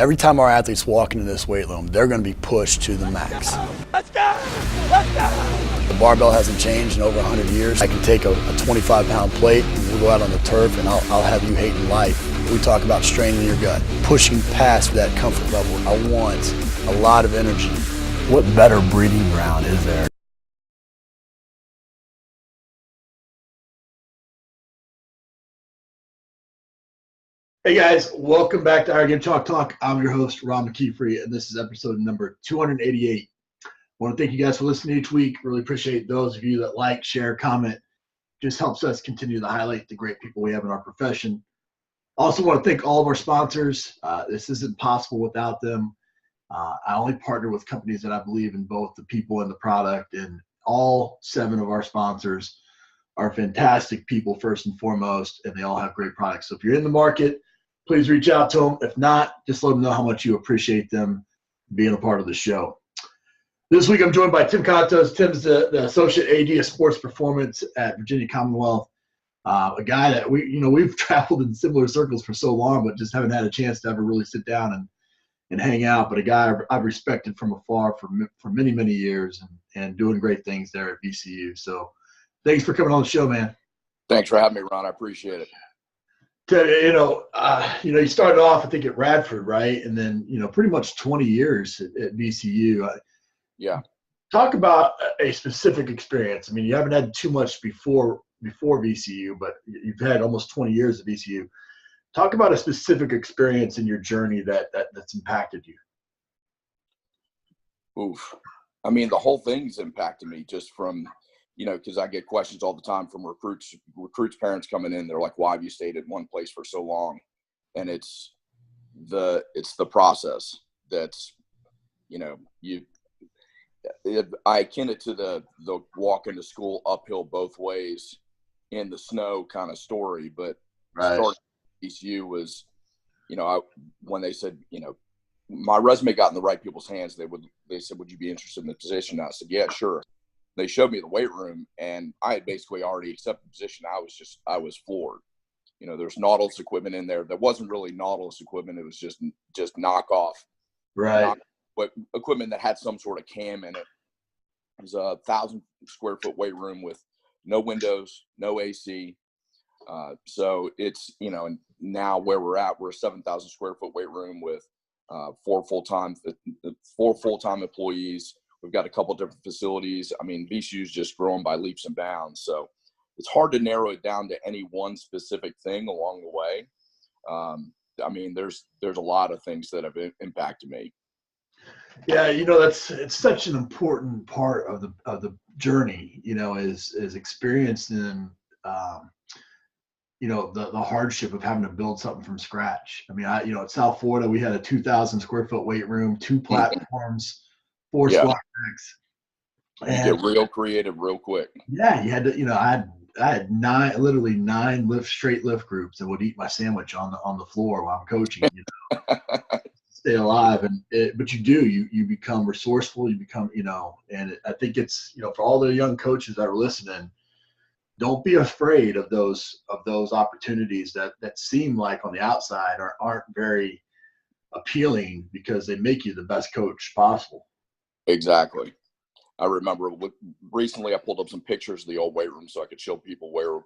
Every time our athletes walk into this weight room, they're going to be pushed to the max. Let's go! Let's go! The barbell hasn't changed in over 100 years. I can take a 25-pound plate and we'll go out on the turf and I'll have you hating life. We talk about straining your gut, pushing past that comfort level. I want a lot of energy. What better breeding ground is there? Hey guys, welcome back to Our Game Talk. I'm your host, McKeefery, and this is episode number 288. I want to thank you guys for listening each week. Really appreciate those of you that like, share, comment. Just helps us continue to highlight the great people we have in our profession. Also want to thank all of our sponsors. This isn't possible without them. I only partner with companies that I believe in both the people and the product, and all 7 of our sponsors are fantastic people first and foremost, and they all have great products. So if you're in the market, please reach out to them. If not, just let them know how much you appreciate them being a part of the show. This week, I'm joined by Tim Kontos. Tim's the Associate AD of Sports Performance at Virginia Commonwealth, a guy that we've traveled in similar circles for so long, but just haven't had a chance to ever really sit down and hang out. But a guy I've respected from afar for many, many years and doing great things there at VCU. So thanks for coming on the show, man. Thanks for having me, Ron. I appreciate it. You started off, I think, at Radford, right? And then, pretty much 20 years at VCU. Yeah. Talk about a specific experience. I mean, you haven't had too much before VCU, but you've had almost 20 years at VCU. Talk about a specific experience in your journey that's impacted you. Oof. I mean, the whole thing's impacted me just from – because I get questions all the time from recruits parents coming in. They're like, why have you stayed at one place for so long? And it's the process that's, I akin it to the walk into school uphill both ways in the snow kind of story. But starting at ECU was, when they said, my resume got in the right people's hands, they said, would you be interested in the position? I said, yeah, sure. They showed me the weight room, and I had basically already accepted the position. I was floored. There's Nautilus equipment in there. That wasn't really Nautilus equipment. It was just knockoff. Right. But equipment that had some sort of cam in it. It was a 1,000 square foot weight room with no windows, no AC. So it's, and now where we're at, we're a 7,000 square foot weight room with 4 full-time employees. We've got a couple different facilities. I mean, VCU's just growing by leaps and bounds. So it's hard to narrow it down to any one specific thing along the way. I mean, there's a lot of things that have impacted me. Yeah, it's such an important part of the journey, is experienced in, the hardship of having to build something from scratch. I mean, at South Florida, we had a 2,000 square foot weight room, 2 platforms, 4 squat racks. And you get real creative real quick. Yeah, you had to, I had literally 9 straight lift groups that would eat my sandwich on the floor while I'm coaching, stay alive. But you become resourceful, you become, and I think it's, for all the young coaches that are listening, don't be afraid of those opportunities that seem like on the outside aren't very appealing, because they make you the best coach possible. Exactly. I remember recently I pulled up some pictures of the old weight room so I could show people where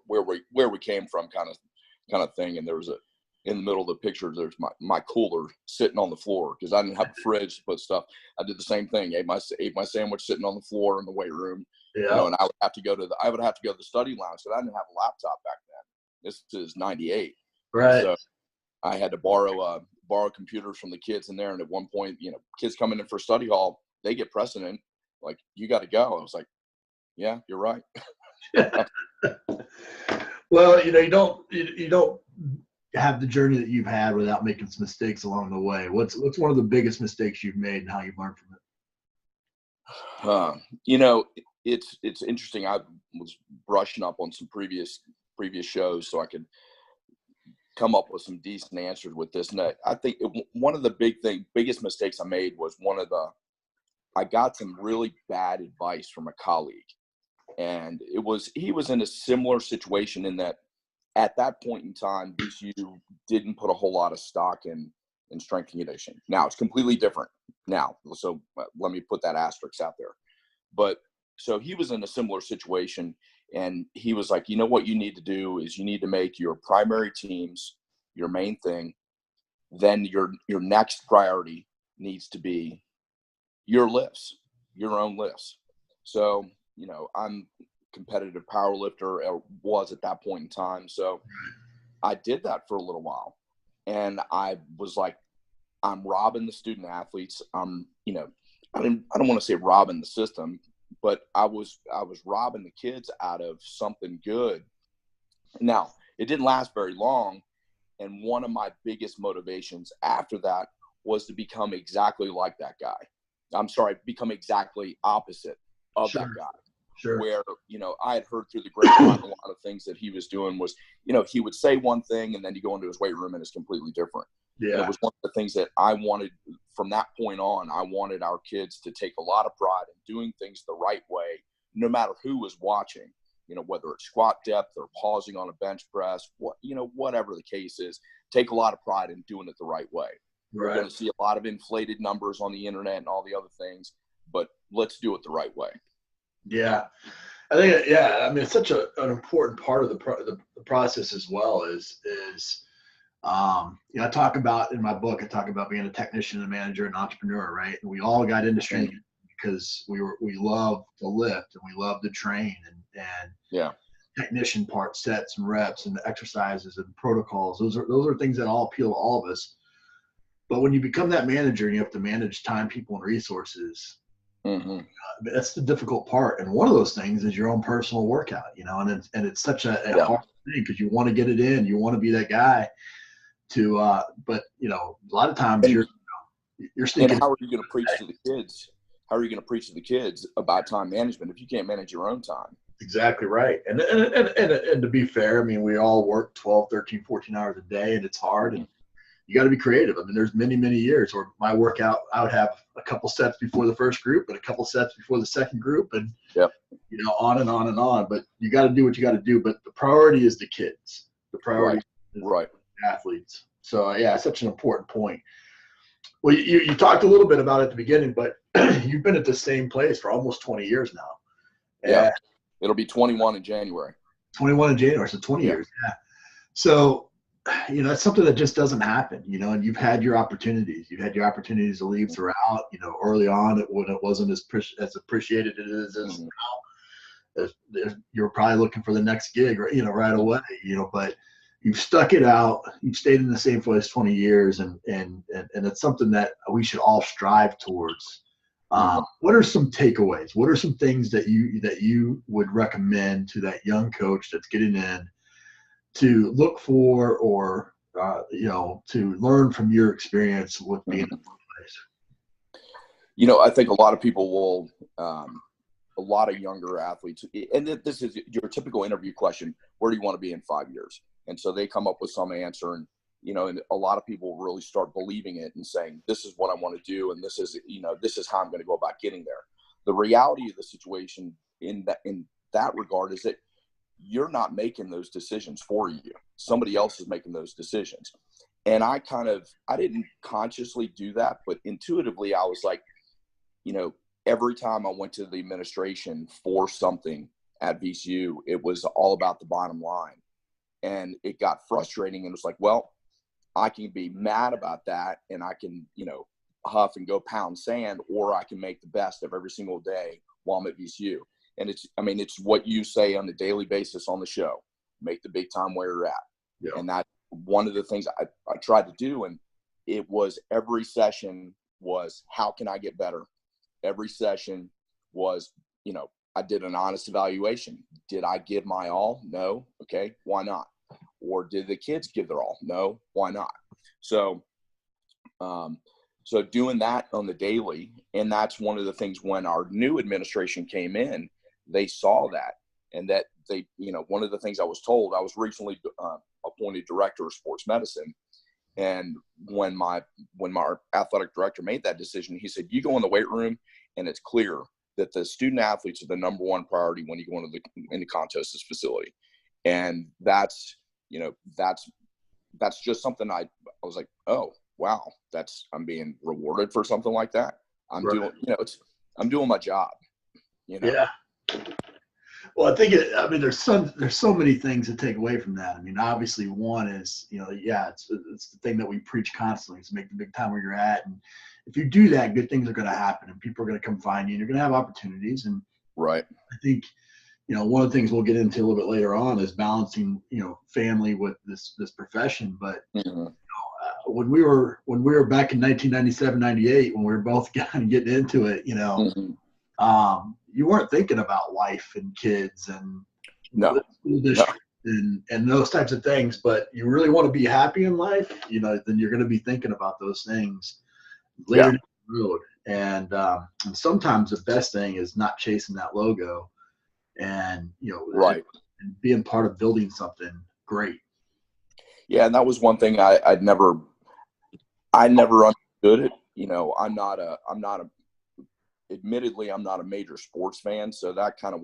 we came from, kind of thing. And there was in the middle of the picture, there's my cooler sitting on the floor because I didn't have a fridge to put stuff. I did the same thing. Ate my sandwich sitting on the floor in the weight room. Yeah. And I would have to go to the study lounge because I didn't have a laptop back then. This is 98. Right. So I had to borrow computers from the kids in there. And at one point, kids coming in for study hall, they get precedent. Like, you got to go. I was like, yeah, you're right. Well, you don't have the journey that you've had without making some mistakes along the way. What's one of the biggest mistakes you've made and how you've learned from it? It's interesting. I was brushing up on some previous shows so I could come up with some decent answers with this. And I think one of the biggest mistakes I made was I got some really bad advice from a colleague, and he was in a similar situation in that at that point in time, VCU didn't put a whole lot of stock in in strength and conditioning. Now it's completely different now. So let me put that asterisk out there. But so he was in a similar situation, and he was like, you know what you need to do is you need to make your primary teams your main thing. Then your next priority needs to be your lifts, your own lifts. So, you know, I'm a competitive power lifter, or was at that point in time. So I did that for a little while, and I was like, I'm robbing the student athletes. You know, I don't want to say robbing the system, but I was robbing the kids out of something good. Now, it didn't last very long. And one of my biggest motivations after that was to become exactly like that guy. I'm sorry, become exactly opposite of that guy. Sure. Where, you know, I had heard through the grapevine a lot of things that he was doing was, you know, he would say one thing and then you go into his weight room and it's completely different. Yeah. And it was one of the things that I wanted from that point on. I wanted our kids to take a lot of pride in doing things the right way, no matter who was watching, you know, whether it's squat depth or pausing on a bench press, whatever the case is, take a lot of pride in doing it the right way. Right. We're going to see a lot of inflated numbers on the internet and all the other things, but let's do it the right way. Yeah. I think, yeah, I mean, it's such an important part of the process as well is you know, I talk about in my book, I talk about being a technician, a manager, an entrepreneur, right? And we all got into strength because we love to lift and we love to train and yeah, technician part sets and reps and the exercises and protocols. Those are things that all appeal to all of us. But when you become that manager and you have to manage time, people, and resources, that's the difficult part. And one of those things is your own personal workout, you know, and it's such a hard thing because you want to get it in, you want to be that guy to, but you know, a lot of times you're sneaking. And how are you going to preach to the kids? How are you going to preach to the kids about time management if you can't manage your own time? Exactly right. And to be fair, I mean, we all work 12, 13, 14 hours a day and it's hard and you got to be creative. I mean, there's many, many years where my workout, I would have a couple sets before the first group and a couple sets before the second group and, you know, on and on and on, but you got to do what you got to do. But the priority is the kids. The priority is the athletes. So yeah, such an important point. Well, you talked a little bit about it at the beginning, but you've been at the same place for almost 20 years now. Yeah. It'll be 21 in January. 21 in January, so 20 years. Yeah. So, you know, it's something that just doesn't happen, you know, and you've had your opportunities. You've had your opportunities to leave throughout, you know, early on when it wasn't as appreciated as it is now. You're probably looking for the next gig, you know, right away, you know, but you've stuck it out. You've stayed in the same place 20 years, and it's something that we should all strive towards. What are some takeaways? What are some things that you would recommend to that young coach that's getting in to look for, or you know, to learn from your experience with being in the place? You know, I think a lot of people will, a lot of younger athletes, and this is your typical interview question: where do you want to be in 5 years? And so they come up with some answer, and you know, and a lot of people really start believing it and saying, this is what I want to do, and this is, you know, this is how I'm going to go about getting there. The reality of the situation in that regard is that you're not making those decisions for you. Somebody else is making those decisions. And I didn't consciously do that, but intuitively I was like, you know, every time I went to the administration for something at VCU, it was all about the bottom line. And it got frustrating, and it was like, well, I can be mad about that and I can, you know, huff and go pound sand, or I can make the best of every single day while I'm at VCU. And it's what you say on a daily basis on the show: make the big time where you're at. Yeah. And that's one of the things I tried to do. And it was every session was, how can I get better? Every session was, you know, I did an honest evaluation. Did I give my all? No. Okay. Why not? Or did the kids give their all? No. Why not? So, so doing that on the daily, and that's one of the things when our new administration came in, they saw that, and that they, you know, one of the things I was told, I was recently appointed director of sports medicine. And when my athletic director made that decision, he said, you go in the weight room and it's clear that the student athletes are the number one priority when you go into Kontos' facility. And that's, you know, that's just something I was like, oh, wow, I'm being rewarded for something like that. I'm Right. doing, I'm doing my job, Yeah. Well, I mean, there's so many things to take away from that. I mean, obviously one is, it's the thing that we preach constantly is make the big time where you're at. And if you do that, good things are going to happen and people are going to come find you and you're going to have opportunities. And right. I think, one of the things we'll get into a little bit later on is balancing, family with this profession. But when we were back in 1997, 98, when we were both kind of getting into it, you weren't thinking about wife and kids and no. school district and those types of things. But you really want to be happy in life, then you're going to be thinking about those things later down the road. And sometimes the best thing is not chasing that logo and, right. and being part of building something great. Yeah. And that was one thing I never understood it. Admittedly, I'm not a major sports fan. So that kind of,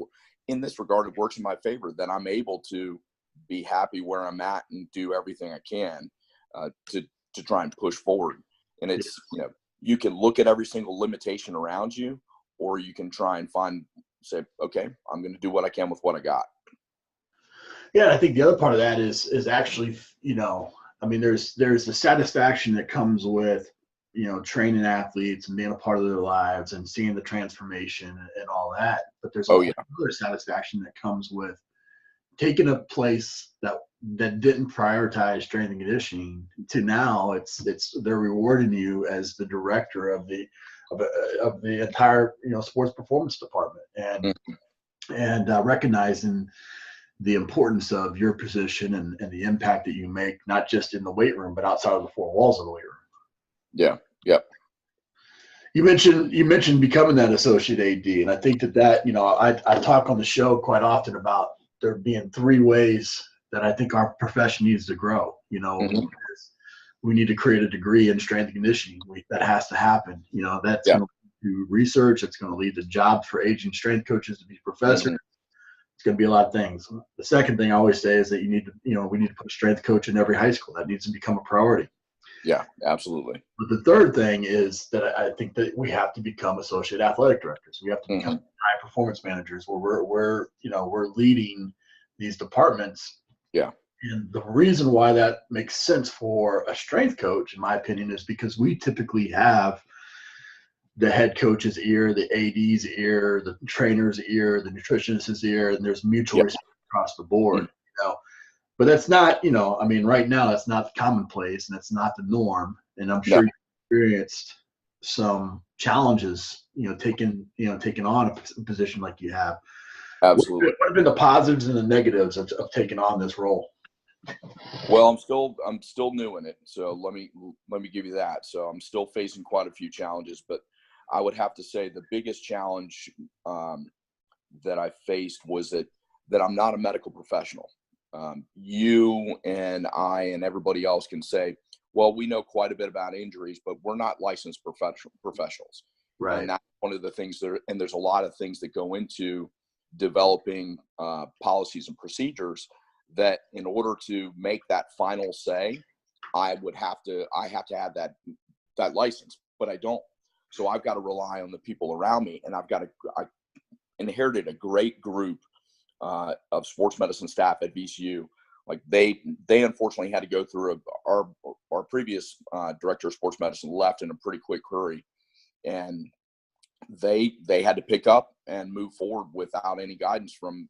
in this regard, it works in my favor that I'm able to be happy where I'm at and do everything I can to try and push forward. And it's, you can look at every single limitation around you, or you can try and say, okay, I'm going to do what I can with what I got. Yeah. And I think the other part of that is actually, I mean, there's the satisfaction that comes with, training athletes and being a part of their lives and seeing the transformation and all that. But there's also other satisfaction that comes with taking a place that didn't prioritize strength and conditioning to now they're rewarding you as the director of the entire, sports performance department and recognizing the importance of your position and the impact that you make, not just in the weight room, but outside of the four walls of the weight room. Yeah. Yep. You mentioned becoming that associate AD, and I think that I talk on the show quite often about there being three ways that I think our profession needs to grow. We need to create a degree in strength and conditioning. That has to happen. That's going to do research. It's going to lead to jobs for aging strength coaches to be professors. It's going to be a lot of things. The second thing I always say is that we need to put a strength coach in every high school. That needs to become a priority. Yeah, absolutely. But the third thing is that I think that we have to become associate athletic directors. We have to become high performance managers where we're leading these departments. Yeah. And the reason why that makes sense for a strength coach, in my opinion, is because we typically have the head coach's ear, the AD's ear, the trainer's ear, the nutritionist's ear, and there's mutual respect across the board. But that's not, right now that's not commonplace and that's not the norm. And I'm sure you've experienced some challenges, taking on a position like you have. Absolutely. What have been the positives and the negatives of taking on this role? Well, I'm still new in it. So let me give you that. So I'm still facing quite a few challenges, but I would have to say the biggest challenge that I faced was that I'm not a medical professional. You and I and everybody else can say, well, we know quite a bit about injuries, but we're not licensed professionals. Right. And that's one of the things and there's a lot of things that go into developing policies and procedures that in order to make that final say, I have to have that license, but I don't. So I've got to rely on the people around me, and I inherited a great group of sports medicine staff at VCU. Like they unfortunately had to go through our previous director of sports medicine left in a pretty quick hurry, and they had to pick up and move forward without any guidance from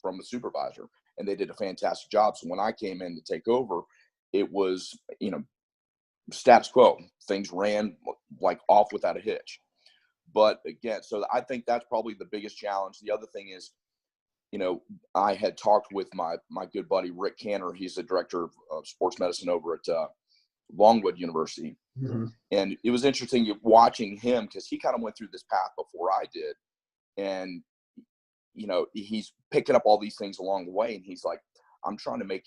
the supervisor, and they did a fantastic job. So when I came in to take over, it was status quo. Things ran like off without a hitch. But again, so I think that's probably the biggest challenge. The other thing is, I had talked with my good buddy, Rick Cantor. He's the director of sports medicine over at Longwood University. Mm-hmm. And it was interesting watching him because he kind of went through this path before I did. And, he's picking up all these things along the way. And he's like, I'm trying to make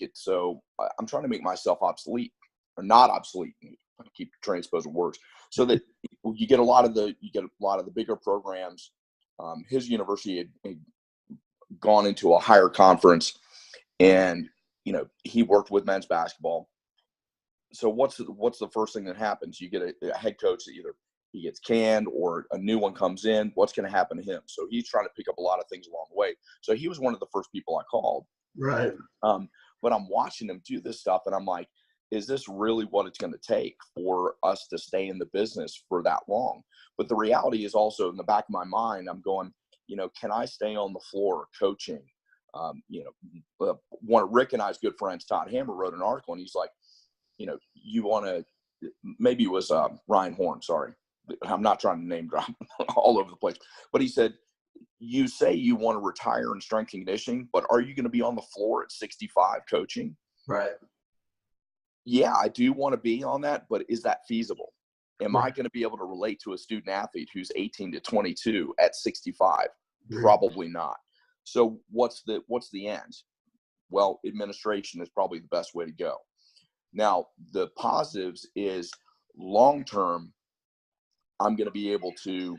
myself obsolete or not obsolete. I keep transposing words so that you get a lot of the bigger programs. His university had gone into a higher conference, and he worked with men's basketball, So what's the first thing that happens? You get a head coach that either he gets canned or a new one comes in. What's going to happen to him? So he's trying to pick up a lot of things along the way. So he was one of the first people I called. Right. But I'm watching him do this stuff, and I'm like, is this really what it's going to take for us to stay in the business for that long? But the reality is also in the back of my mind, I'm going, can I stay on the floor coaching? One of Rick and I's good friends, Todd Hammer, wrote an article, and he's like, you want to, maybe it was Ryan Horn, sorry. I'm not trying to name drop all over the place. But he said, you say you want to retire in strength and conditioning, but are you going to be on the floor at 65 coaching? Right. Yeah, I do want to be on that, but is that feasible? Am Right. I going to be able to relate to a student athlete who's 18 to 22 at 65? Probably not. So what's the end? Well, administration is probably the best way to go. Now, the positives is long-term, I'm going to be able to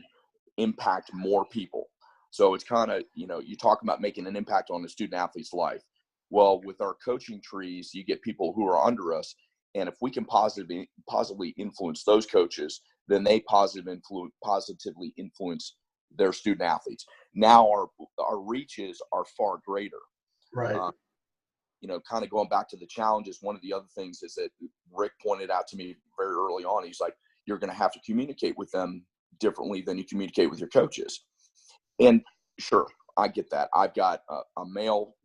impact more people. So it's kind of, you talk about making an impact on a student athlete's life. Well, with our coaching trees, you get people who are under us. And if we can positively influence those coaches, then they positively influence their student athletes. Now our reaches are far greater. Right. Kind of going back to the challenges, one of the other things is that Rick pointed out to me very early on. He's like, you're going to have to communicate with them differently than you communicate with your coaches. And sure, I get that. I've got a male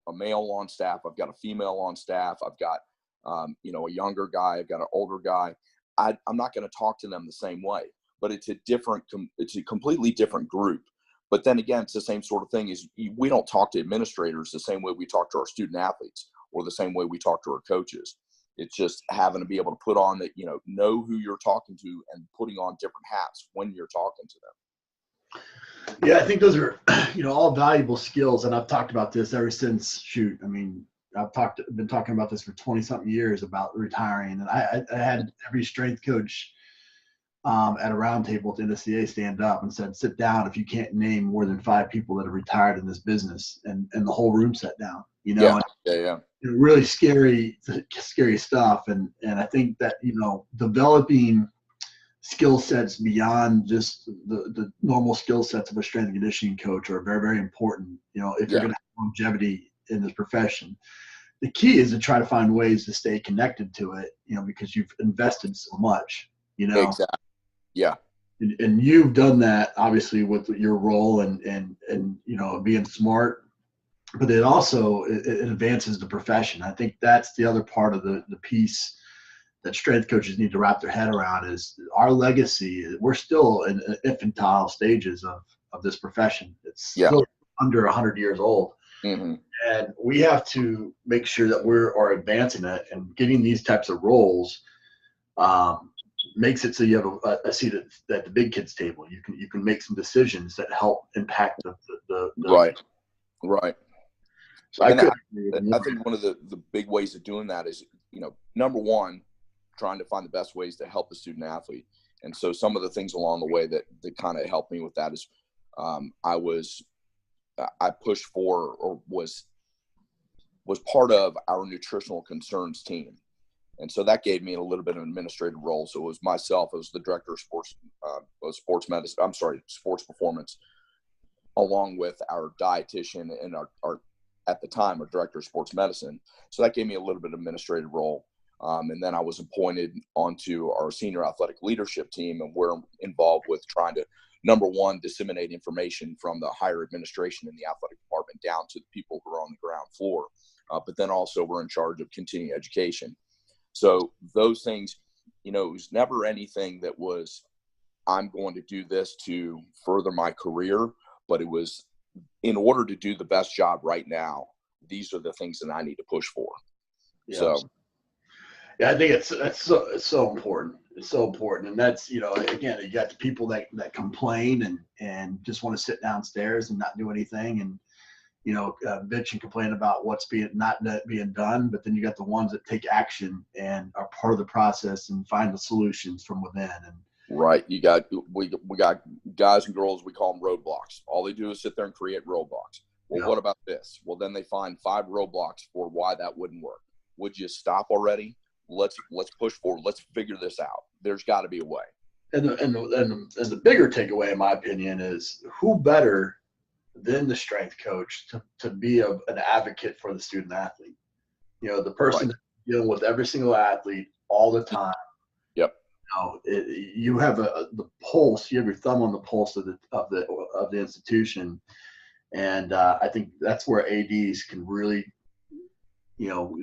on staff. I've got a female on staff. I've got, a younger guy. I've got an older guy. I'm not going to talk to them the same way, but it's a completely different group. But then again, it's the same sort of thing. Is we don't talk to administrators the same way we talk to our student athletes or the same way we talk to our coaches. It's just having to be able to put on that, know who you're talking to and putting on different hats when you're talking to them. Yeah, I think those are, all valuable skills. And I've talked about this ever since, I've been talking about this for 20 something years about retiring. And I had every strength coach at a round table at the NSCA stand up and said, sit down if you can't name more than 5 people that have retired in this business. And the whole room sat down, Yeah. Really scary stuff. And I think that, developing skill sets beyond just the normal skill sets of a strength and conditioning coach are very, very important. If you're going to have longevity in this profession, the key is to try to find ways to stay connected to it, because you've invested so much, Exactly. Yeah. And you've done that obviously with your role and being smart, but it also it advances the profession. I think that's the other part of the piece that strength coaches need to wrap their head around is our legacy. We're still in infantile stages of this profession. It's still under 100 years old. Mm-hmm. And we have to make sure that we are advancing it, and getting these types of roles makes it so you have a seat at the big kids table. You can make some decisions that help impact the right. So I think one of the big ways of doing that is, number one, trying to find the best ways to help the student athlete. And so some of the things along the way that kind of helped me with that is I pushed for or was part of our nutritional concerns team. And so that gave me a little bit of an administrative role. So it was myself as the director of sports performance, along with our dietitian and our at the time, our director of sports medicine. So that gave me a little bit of administrative role. And then I was appointed onto our senior athletic leadership team, and we're involved with trying to, number one, disseminate information from the higher administration in the athletic department down to the people who are on the ground floor. But then also we're in charge of continuing education. So those things, it was never anything that was, I'm going to do this to further my career, but it was in order to do the best job right now. These are the things that I need to push for. Yeah. So. Yeah, I think it's so important. It's so important. And that's, again, you got the people that complain and just want to sit downstairs and not do anything and, bitch and complain about what's not being done. But then you got the ones that take action and are part of the process and find the solutions from within. And right. We got guys and girls, we call them roadblocks. All they do is sit there and create roadblocks. Well, What about this? Well, then they find 5 roadblocks for why that wouldn't work. Would you stop already? let's push forward. Let's figure this out. There's got to be a way. And the bigger takeaway, in my opinion, is who better than the strength coach to be an advocate for the student athlete. The person that's dealing with every single athlete all the time. Yep. You have the pulse. You have your thumb on the pulse of the institution, and I think that's where ADs can really,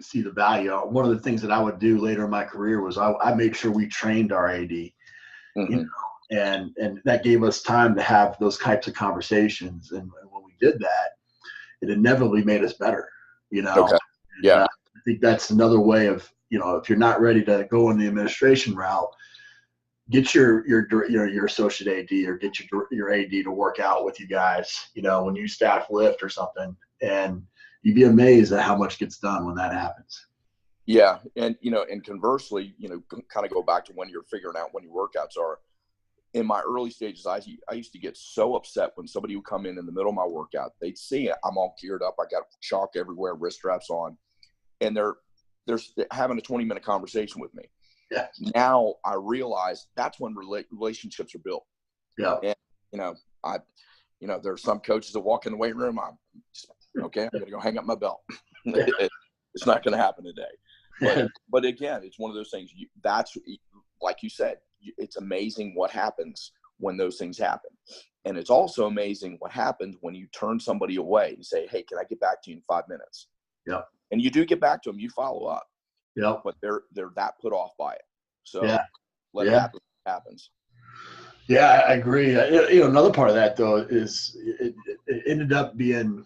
see the value. One of the things that I would do later in my career was I made sure we trained our AD, mm-hmm. And that gave us time to have those types of conversations. And when we did that, it inevitably made us better. Okay. Yeah. I think that's another way of, if you're not ready to go in the administration route, get your associate AD or get your AD to work out with you guys, when you staff lift or something, and you'd be amazed at how much gets done when that happens. Yeah. And, and conversely, kind of go back to when you're figuring out when your workouts are. In my early stages, I used to get so upset when somebody would come in the middle of my workout. They'd see it. I'm all geared up. I got chalk everywhere, wrist straps on, and they're having a 20-minute conversation with me. Yeah. Now I realize that's when relationships are built. Yeah. And, there's some coaches that walk in the weight room. I'm going to go hang up my belt. It's not going to happen today. But again, it's one of those things that's like you said, it's amazing what happens when those things happen. And it's also amazing what happens when you turn somebody away and say, hey, can I get back to you in 5 minutes? Yeah. And you do get back to them, you follow up. Yeah. But they're that put off by it. So let it happen. It happens. Yeah, I agree. Another part of that though is it ended up being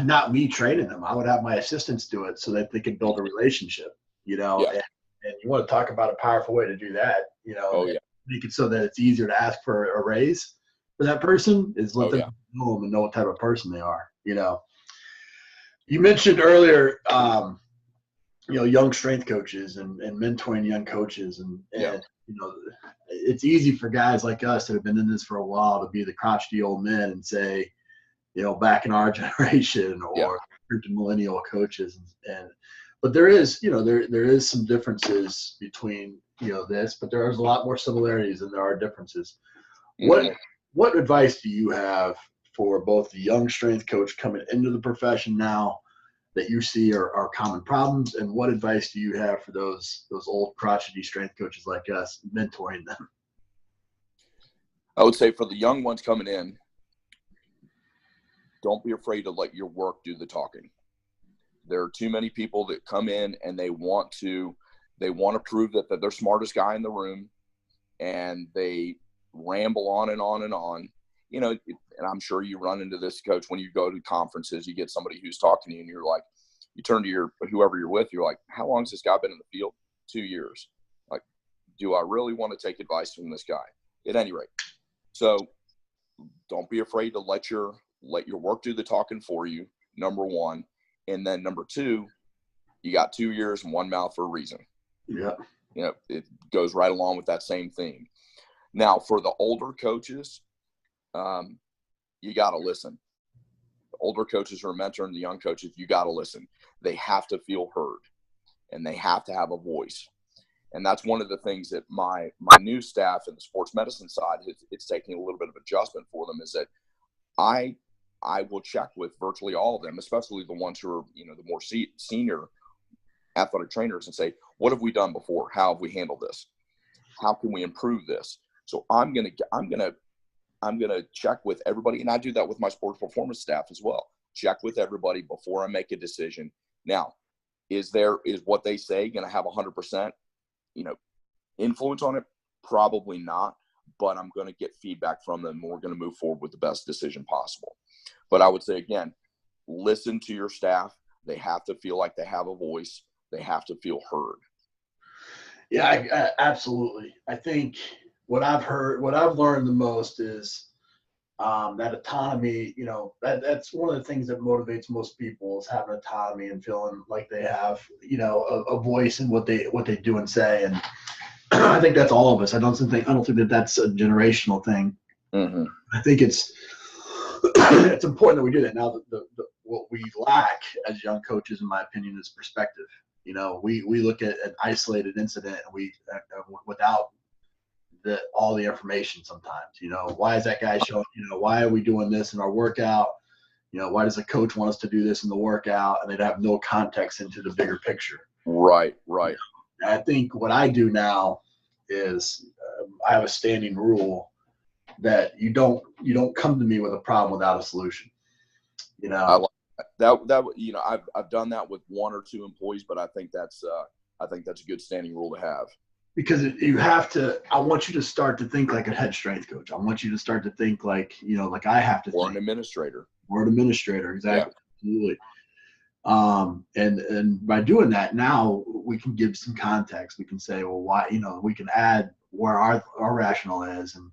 not me training them. I would have my assistants do it so that they could build a relationship, and you want to talk about a powerful way to do that, make it so that it's easier to ask for a raise for that person is let them know them and know what type of person they are. You mentioned earlier, young strength coaches and mentoring young coaches and it's easy for guys like us that have been in this for a while to be the crotchety old men and say, back in our generation or millennial coaches but there is, there is some differences between, this, but there is a lot more similarities than there are differences. Mm-hmm. What advice do you have for both the young strength coach coming into the profession now that you see are common problems, and what advice do you have for those old crotchety strength coaches like us mentoring them? I would say for the young ones coming in, don't be afraid to let your work do the talking. There are too many people that come in and they want to prove that they're the smartest guy in the room, and they ramble on and on and on. And I'm sure you run into this, Coach, when you go to conferences, you get somebody who's talking to you and you're like, you turn to whoever you're with, you're like, how long has this guy been in the field? 2 years. Like, do I really want to take advice from this guy? At any rate. So don't be afraid to let your work do the talking for you, number one. And then number two, you got 2 years and one mouth for a reason. Yeah. It goes right along with that same theme. Now, for the older coaches, you got to listen. The older coaches who are mentoring the young coaches, you got to listen. They have to feel heard, and they have to have a voice. And that's one of the things that my new staff in the sports medicine side, it's taking a little bit of adjustment for them, is that I will check with virtually all of them, especially the ones who are, the more senior athletic trainers, and say, what have we done before? How have we handled this? How can we improve this? So I'm going to check with everybody. And I do that with my sports performance staff as well. Check with everybody before I make a decision. Now, is what they say going to have 100%, influence on it? Probably not, but I'm going to get feedback from them, and we're going to move forward with the best decision possible. But I would say, again, listen to your staff. They have to feel like they have a voice. They have to feel heard. Yeah, absolutely. I think what I've learned the most is that autonomy, that's one of the things that motivates most people, is having autonomy and feeling like they have, a voice in what they do and say. And I think that's all of us. I don't think that that's a generational thing. Mm-hmm. I think it's important that we do that. Now, what we lack as young coaches, in my opinion, is perspective. You know, we look at an isolated incident and we without all the information sometimes. You know, why is that guy showing? You know, why are we doing this in our workout? You know, why does the coach want us to do this in the workout? And they'd have no context into the bigger picture. Right. You know, I think what I do now is I have a standing rule that you don't come to me with a problem without a solution. You know, I like that. You know, I've done that with one or two employees, but I think that's a good standing rule to have. Because you have to. I want you to start to think like a head strength coach. I want you to start to think like, you know, like I have to. Or an administrator. Or an administrator, exactly. Yeah. Absolutely. And by doing that, now we can give some context. We can say, well, why? You know, we can add where our rationale is. And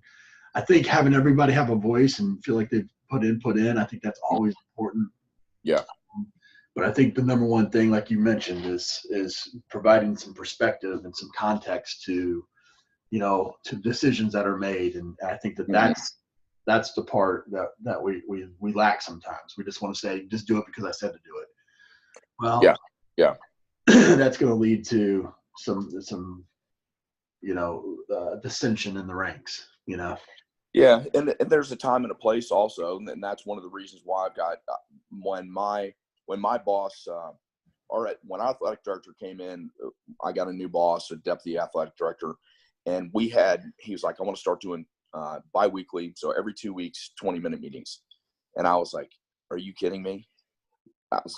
I think having everybody have a voice and feel like they've put input in, I think that's always important. Yeah. But I think the number one thing, like you mentioned, is providing some perspective and some context to, you know, to decisions that are made. And I think that that's the part that we lack sometimes. We just want to say, just do it because I said to do it. Well, yeah. That's going to lead to some you know, dissension in the ranks. You know. Yeah, and there's a time and a place also, and that's one of the reasons why I've got when my boss, when our athletic director came in, I got a new boss, a deputy athletic director, and he was like, I want to start doing biweekly, so every 2 weeks, 20-minute meetings, and I was like, are you kidding me? I was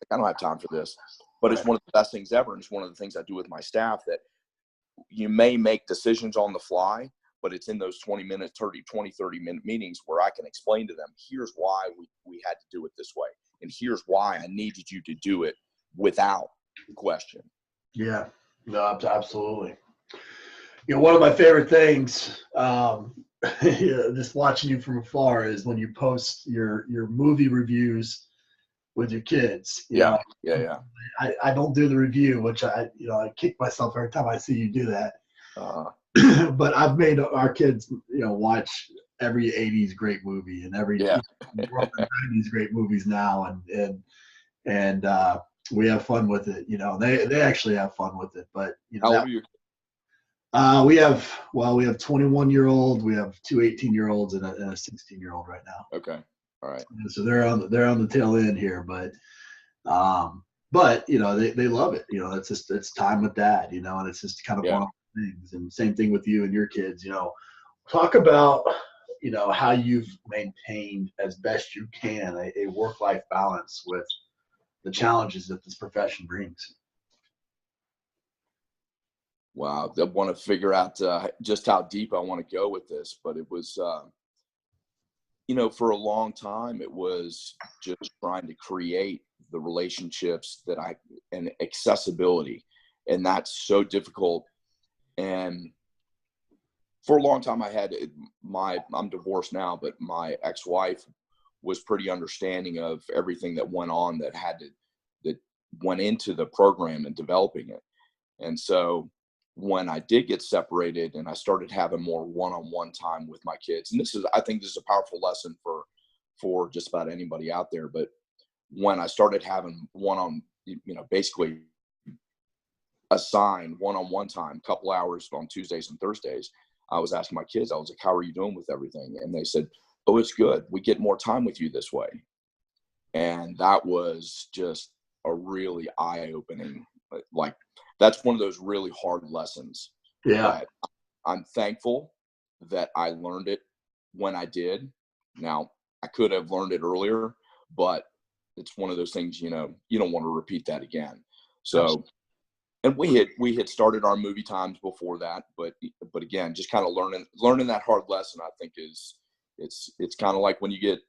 like, I don't have time for this, but it's one of the best things ever, and it's one of the things I do with my staff that you may make decisions on the fly, but it's in those 30-minute meetings where I can explain to them, here's why we had to do it this way. And here's why I needed you to do it without question. Yeah, no, absolutely. You know, one of my favorite things, just watching you from afar, is when you post your movie reviews with your kids. You know, I don't do the review, which I kick myself every time I see you do that. But I've made our kids, you know, watch every 80s great movie and every 90s great movies now, and we have fun with it. You know, they actually have fun with it. But you know, how old are you? We have 21-year-old, we have two 18-year-olds and a 16-year-old right now. Okay, all right. So they're on the tail end here, but you know, they love it. You know, it's time with dad. You know, and it's just kind of one of the things. And same thing with you and your kids. You know, talk about, you know, how you've maintained as best you can a work-life balance with the challenges that this profession brings. Wow, I want to figure out just how deep I want to go with this, but it was, you know, for a long time, it was just trying to create the relationships and accessibility, and that's so difficult. And for a long time, I'm divorced now, but my ex-wife was pretty understanding of everything that went on that went into the program and developing it. And so when I did get separated and I started having more one-on-one time with my kids, and I think this is a powerful lesson for just about anybody out there. But when I started having basically assign one-on-one time, a couple hours on Tuesdays and Thursdays, I was asking my kids, I was like, how are you doing with everything? And they said, oh, it's good. We get more time with you this way. And that was just a really eye-opening, like, that's one of those really hard lessons. Yeah. I'm thankful that I learned it when I did. Now, I could have learned it earlier, but it's one of those things, you know, you don't want to repeat that again. So, and we had started our movie times before that, but again, just kind of learning that hard lesson, I think it's kind of like when you get,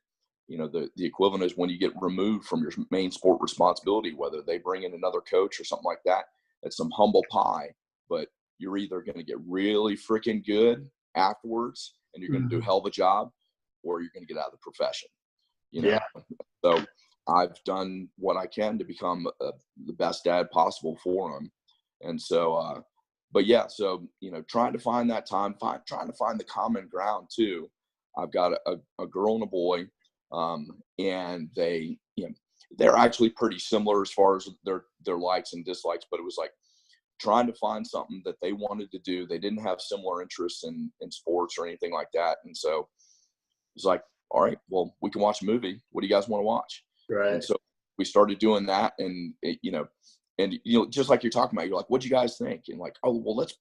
you know, the equivalent is when you get removed from your main sport responsibility, whether they bring in another coach or something like that. It's some humble pie, but you're either going to get really freaking good afterwards and you're going to do a hell of a job, or you're going to get out of the profession, you know? Yeah. So I've done what I can to become the best dad possible for them. And so, but yeah, so, you know, trying to find that time, trying to find the common ground too. I've got a girl and a boy, and they, you know, they're actually pretty similar as far as their likes and dislikes, but it was like trying to find something that they wanted to do. They didn't have similar interests in sports or anything like that. And so it was like, all right, well, we can watch a movie. What do you guys want to watch? Right. And so we started doing that, and just like you're talking about, you're like, what'd you guys think? And like, oh, well, let's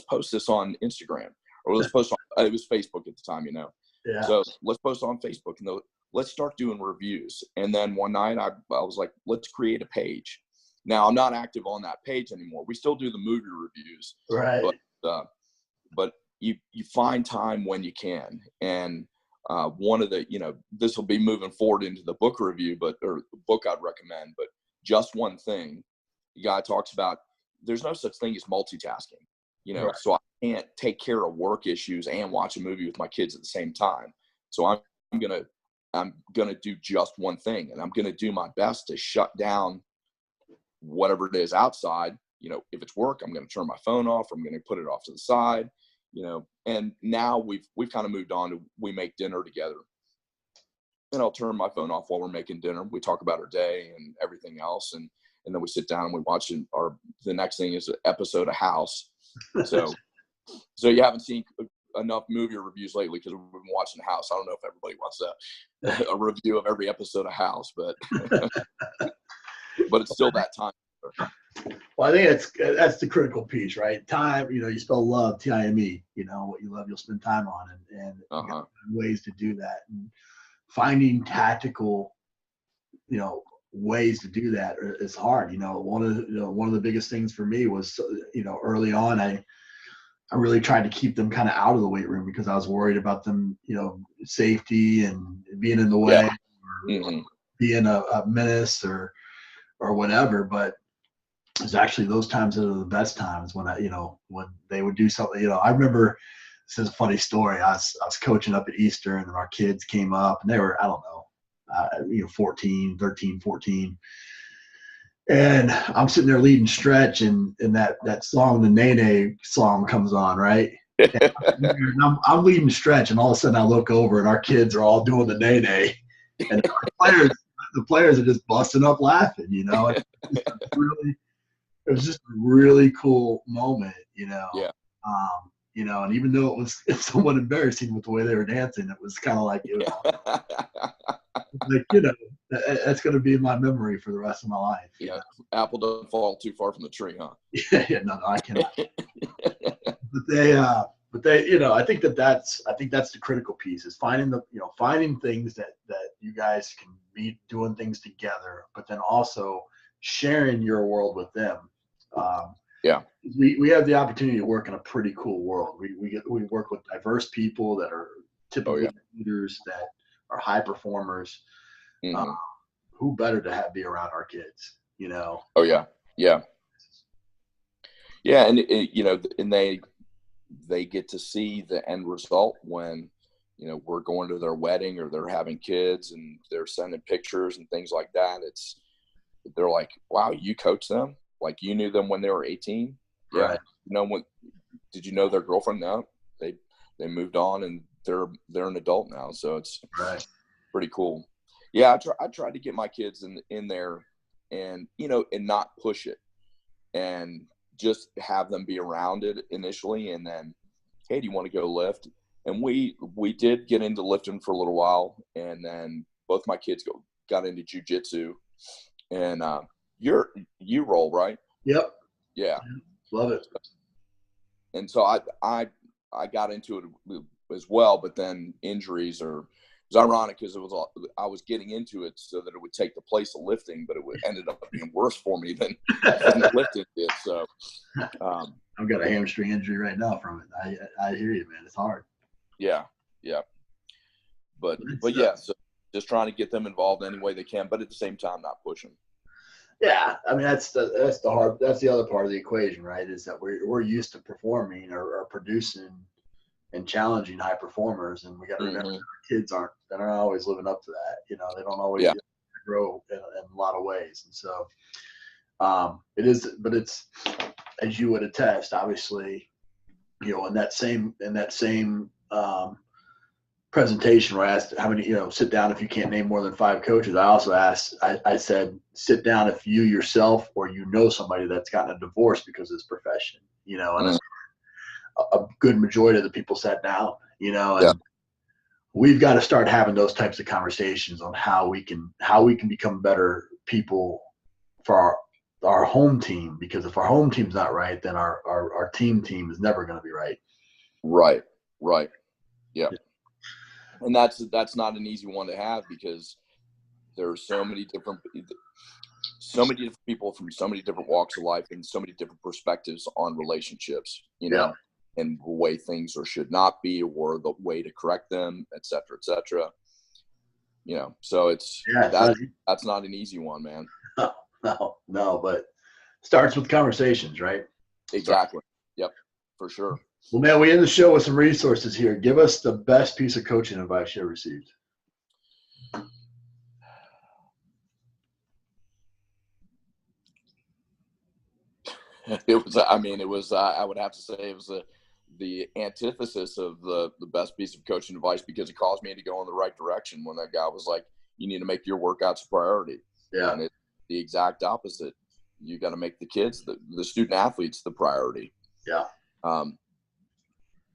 post this on Instagram, or let's post on, it was Facebook at the time, Yeah. So let's post on Facebook, and let's start doing reviews. And then one night I was like, let's create a page. Now I'm not active on that page anymore. We still do the movie reviews, right? But you find time when you can. And one of the, this will be moving forward into the book review, or book I'd recommend, but Just One Thing. The guy talks about there's no such thing as multitasking, Right. So I can't take care of work issues and watch a movie with my kids at the same time. So I'm gonna do just one thing, and I'm gonna do my best to shut down whatever it is outside. If it's work, I'm going to turn my phone off. I'm going to put it off to the side, and now we've kind of moved on to, we make dinner together, and I'll turn my phone off while we're making dinner. We talk about our day and everything else. And then we sit down and we watch the next thing is an episode of House. So you haven't seen enough movie reviews lately because we've been watching House. I don't know if everybody wants a review of every episode of House, but but it's still that time. Well, I think that's the critical piece, right? Time, you spell love, Time. What you love, you'll spend time on, and you got ways to do that, and finding tactical, ways to do that is hard. One of the biggest things for me was, early on, I really tried to keep them kind of out of the weight room because I was worried about them, safety and being in the way, or being a menace or whatever. But it's actually those times that are the best times when when they would do something. I remember, this is a funny story. I was coaching up at Easter, and our kids came up, and they were, I don't know, 13, 14. And I'm sitting there leading stretch, and that song, the Nene song, comes on, right? And I'm leading stretch, and all of a sudden I look over, and our kids are all doing the Nene, and the players are just busting up laughing. It was just a really cool moment, Yeah. And even though it was somewhat embarrassing with the way they were dancing, it was kind of like, that's going to be in my memory for the rest of my life. Yeah. Apple doesn't fall too far from the tree, huh? Yeah, no, I cannot. But they, I think that's the critical piece, is finding things that you guys can be doing things together, but then also sharing your world with them. We have the opportunity to work in a pretty cool world. We work with diverse people that are typically leaders, that are high performers. Who better to be around our kids, Oh yeah. And and they get to see the end result when we're going to their wedding, or they're having kids and they're sending pictures and things like that. They're like, wow, you coached them? Like, you knew them when they were 18? Right. Did you know their girlfriend? No, they moved on, and they're an adult now. So it's pretty cool. Yeah. I tried to get my kids in there, and, and not push it, and just have them be around it initially. And then, hey, do you want to go lift? And we did get into lifting for a little while. And then both my kids got into jiu-jitsu. And you roll, right? Yep. Yeah. Love it. And so I got into it as well, but then injuries it was ironic because I was getting into it so that it would take the place of lifting, but it ended up being worse for me than lifting did. So I've got a hamstring injury right now from it. I hear you, man. It's hard. Yeah. But yeah, so just trying to get them involved any way they can, but at the same time, not pushing. Yeah, I mean, that's the other part of the equation, right? Is that we're used to performing or producing and challenging high performers, and we got to remember that our kids they're not always living up to that. They don't always grow in a lot of ways, and so it's, as you would attest, obviously, in that same presentation where I asked how many, sit down if you can't name more than 5 coaches. I also asked, I said, sit down if you yourself or somebody that's gotten a divorce because of this profession, and a good majority of the people sat down, and we've got to start having those types of conversations on how we can become better people for our home team, because if our home team's not right, then our team is never going to be right. Right. Yeah. And that's not an easy one to have, because there are so many different people from so many different walks of life and so many different perspectives on relationships, and the way things or should not be, or the way to correct them, et cetera, et cetera. So that's not an easy one, man. No, but starts with conversations, right? Exactly. Yep, for sure. Well, man, we end the show with some resources here. Give us the best piece of coaching advice you ever received. I would have to say it was the antithesis of the best piece of coaching advice, because it caused me to go in the right direction when that guy was like, you need to make your workouts a priority. Yeah. And it's the exact opposite. You got to make the kids, the student athletes, the priority. Yeah.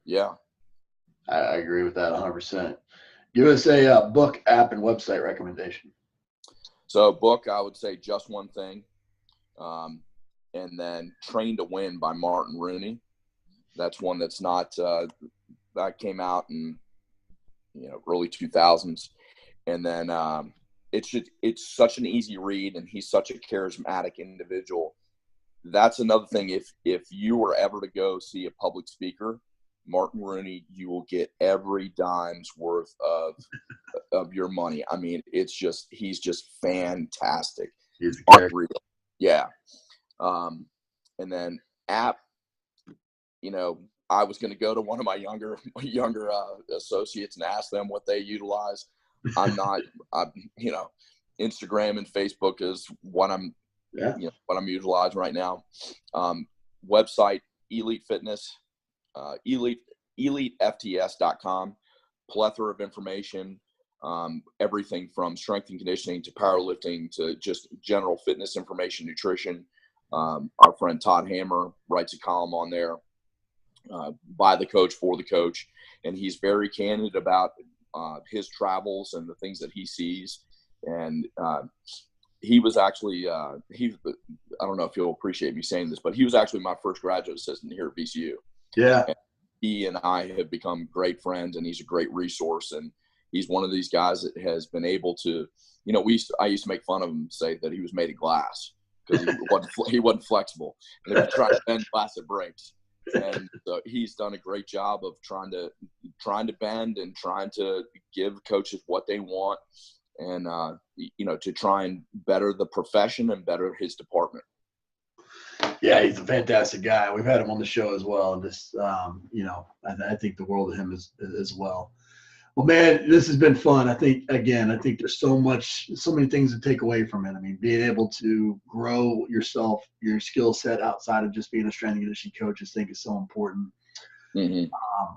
Yeah. I agree with that 100%. Give us a book, app, and website recommendation. So book, I would say Just One Thing. And then Train to Win by Martin Rooney. That's one that's not, that came out in, early 2000s. And then it's such an easy read, and he's such a charismatic individual. That's another thing. If you were ever to go see a public speaker, Martin Rooney, you will get every dime's worth of your money. I mean, he's just fantastic. He's unreal. Yeah. And then app, I was going to go to one of my younger associates and ask them what they utilize. Instagram and Facebook is what I'm utilizing right now. Website, Elite Fitness, EliteFTS.com, plethora of information, everything from strength and conditioning to powerlifting to just general fitness information, nutrition. Our friend Todd Hammer writes a column on there, by the coach, for the coach, and he's very candid about his travels and the things that he sees. And he was actually I don't know if you'll appreciate me saying this, but he was actually my first graduate assistant here at VCU. Yeah. And he and I have become great friends, and he's a great resource. And he's one of these guys that has been able to, I used to make fun of him, say that he was made of glass, because he wasn't flexible. And if you try to bend glass, it breaks. And so he's done a great job of trying to bend and trying to give coaches what they want, and to try and better the profession and better his department. Yeah, he's a fantastic guy. We've had him on the show as well, and just I think the world of him as well. Well, man, this has been fun. I think there's so many things to take away from it. I mean, being able to grow yourself, your skill set outside of just being a strength and conditioning coach, I think is so important. Mm-hmm.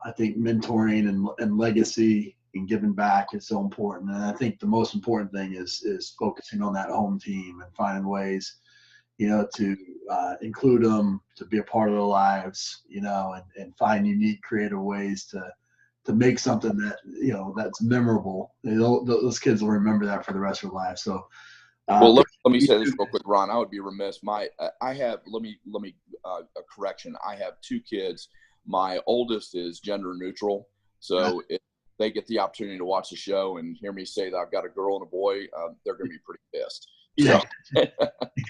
I think mentoring and legacy and giving back is so important. And I think the most important thing is focusing on that home team and finding ways, to include them, to be a part of their lives, and find unique, creative ways to make something that, that's memorable. Those kids will remember that for the rest of their lives. So, well, let me say this real quick, Ron. I would be remiss. I have, let me a correction. I have 2 kids. My oldest is gender neutral. So if they get the opportunity to watch the show and hear me say that I've got a girl and a boy, they're going to be pretty pissed. Yeah.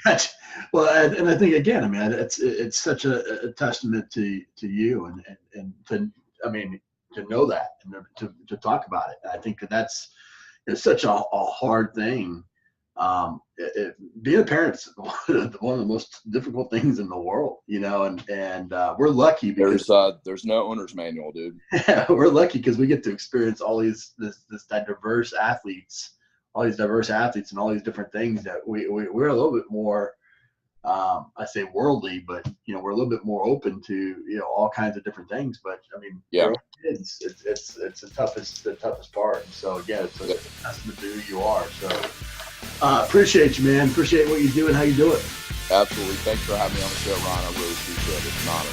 Gotcha. Well, and I think, again, I mean, it's such a testament to you and to know that and to talk about it. I think it's such a hard thing. Being a parent is one of the most difficult things in the world, and we're lucky because there's no owner's manual, dude. Yeah, we're lucky because we get to experience all these diverse athletes and all these different things that we're a little bit more, I say worldly, but we're a little bit more open to all kinds of different things. But I mean, yeah, kids, it's the toughest part. So again, it's a testament to who you are. So appreciate you, man. Appreciate what you do and how you do it. Absolutely. Thanks for having me on the show, Ron. I really appreciate it. It's an honor.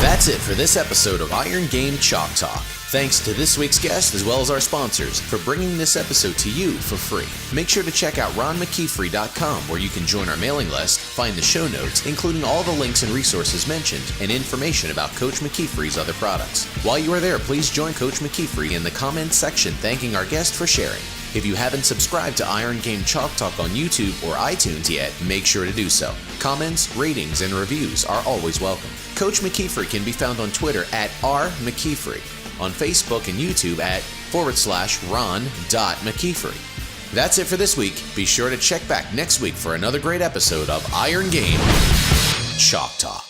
That's it for this episode of Iron Game Chalk Talk. Thanks to this week's guest as well as our sponsors for bringing this episode to you for free. Make sure to check out ronmckeefery.com where you can join our mailing list, find the show notes, including all the links and resources mentioned, and information about Coach McKeefery's other products. While you are there, please join Coach McKeefery in the comments section thanking our guest for sharing. If you haven't subscribed to Iron Game Chalk Talk on YouTube or iTunes yet, make sure to do so. Comments, ratings, and reviews are always welcome. Coach McKeefery can be found on Twitter at @RMcKeefery, on Facebook and YouTube at /Ron.McKeefery. That's it for this week. Be sure to check back next week for another great episode of Iron Game Chalk Talk.